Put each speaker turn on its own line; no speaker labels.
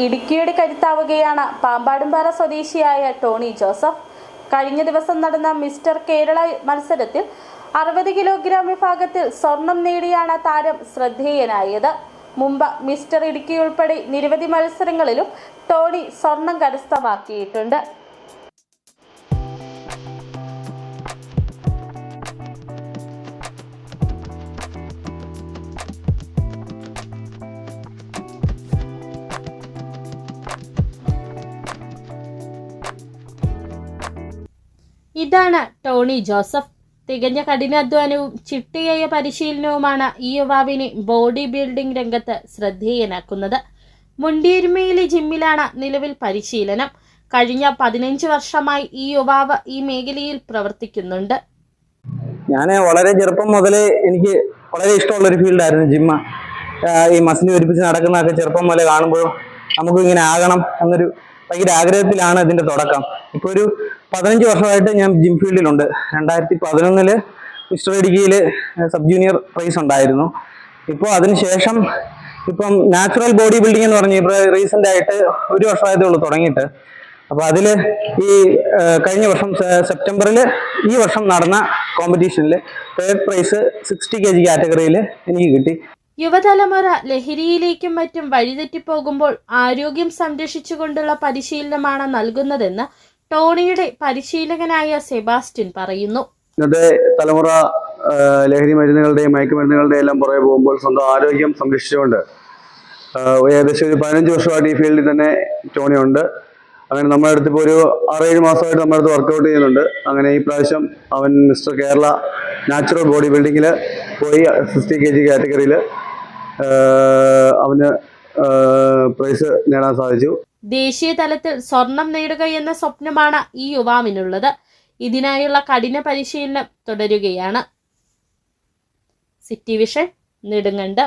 ഇടുക്കിയുടെ കരുത്താവുകയാണ് പാമ്പാടുംപാറ സ്വദേശിയായ Tony Joseph. കഴിഞ്ഞ ദിവസം നടന്ന മിസ്റ്റർ കേരള മത്സരത്തിൽ 60 കിലോഗ്രാം വിഭാഗത്തിൽ സ്വർണം നേടിയാണ് താരം ശ്രദ്ധേയനായത്. മുമ്പ് മിസ്റ്റർ ഇടുക്കി ഉൾപ്പെടെ നിരവധി മത്സരങ്ങളിലും ടോണി സ്വർണം കരസ്ഥമാക്കിയിട്ടുണ്ട്. ഇതാണ് ടോണി ജോസഫ്. തികഞ്ഞ കഠിനാധ്വാനവും ചിട്ടയായ പരിശീലനവുമാണ് ഈ യുവാവിനെ ബോഡി ബിൽഡിംഗ് രംഗത്ത് ശ്രദ്ധേയനാക്കുന്നത്. മുണ്ടിയരുമയിലെ ജിമ്മിലാണ് നിലവിൽ പരിശീലനം. കഴിഞ്ഞ 15 വർഷമായി ഈ യുവാവ് ഈ മേഖലയിൽ പ്രവർത്തിക്കുന്നുണ്ട്.
ഞാൻ വളരെ ചെറുപ്പം മുതലേ എനിക്ക് വളരെ ഇഷ്ടമുള്ളൊരു ഫീൽഡായിരുന്നു ജിമ്മ്. ഈ മസിൽ ഒരുപ്പിച്ച് നടക്കുന്നതൊക്കെ ചെറുപ്പം മുതലേ കാണുമ്പോഴും നമുക്ക് ഇങ്ങനെ ആകണം എന്നൊരു ഭയങ്കര ആഗ്രഹത്തിലാണ് ഇതിന്റെ തുടക്കം. ഇപ്പോൾ ഒരു 15 വർഷമായിട്ട് ഞാൻ ജിം ഫീൽഡിലുണ്ട്. 2011 മിസ്റ്റർ ഇടുക്കിയിൽ സബ് ജൂനിയർ റേസ് ഉണ്ടായിരുന്നു. ഇപ്പോൾ അതിനുശേഷം ഇപ്പം നാച്ചുറൽ ബോഡി ബിൽഡിംഗ് എന്ന് പറഞ്ഞ് റീസെന്റ് ആയിട്ട് 1 വർഷമായതേ ഉള്ളൂ തുടങ്ങിയിട്ട്. അപ്പോൾ അതിൽ ഈ കഴിഞ്ഞ വർഷം സെപ്റ്റംബറിൽ ഈ വർഷം നടന്ന കോമ്പറ്റീഷനിൽ 3rd പ്രൈസ് 60 kg കാറ്റഗറിയിൽ എനിക്ക് കിട്ടി.
യുവതലമുറ ലഹരിയിലേക്കും മറ്റും വഴിതെറ്റിപ്പോകുമ്പോൾ ആരോഗ്യം സംരക്ഷിച്ചുകൊണ്ടുള്ള പരിശീലനമാണ് നൽകുന്നതെന്ന് ടോണിയുടെ പരിശീലകനായ സെബാസ്റ്റ്യൻ പറയുന്നു.
ഇന്നത്തെ തലമുറ ലഹരി മരുന്നുകളുടെയും മയക്കുമരുന്നുകളുടെയും എല്ലാം പുറകെ പോകുമ്പോൾ സ്വന്തം ആരോഗ്യം സംരക്ഷിച്ചുകൊണ്ട് ഏകദേശം ഒരു 15 വർഷമായിട്ട് ഈ ഫീൽഡിൽ തന്നെ ടോണി ഉണ്ട്. അങ്ങനെ നമ്മുടെ അടുത്ത് ഇപ്പോൾ ഒരു 6-7 മാസമായിട്ട് നമ്മുടെ അടുത്ത് വർക്കൗട്ട് ചെയ്യുന്നുണ്ട്. അങ്ങനെ ഈ പ്രാവശ്യം അവൻ മിസ്റ്റർ കേരള നാച്ചുറൽ ബോഡി ബിൽഡിങ്ങിൽ പോയി 60 kg കാറ്റഗറിയിൽ അവന് പ്രൈസ് നേടാൻ സാധിച്ചു.
ദേശീയ തലത്തിൽ സ്വർണം നേടുക എന്ന സ്വപ്നമാണ് ഈ യുവാവിനുള്ളത്. ഇതിനായുള്ള കഠിന പരിശീലനം തുടരുകയാണ്. City vision, Nedumkandam.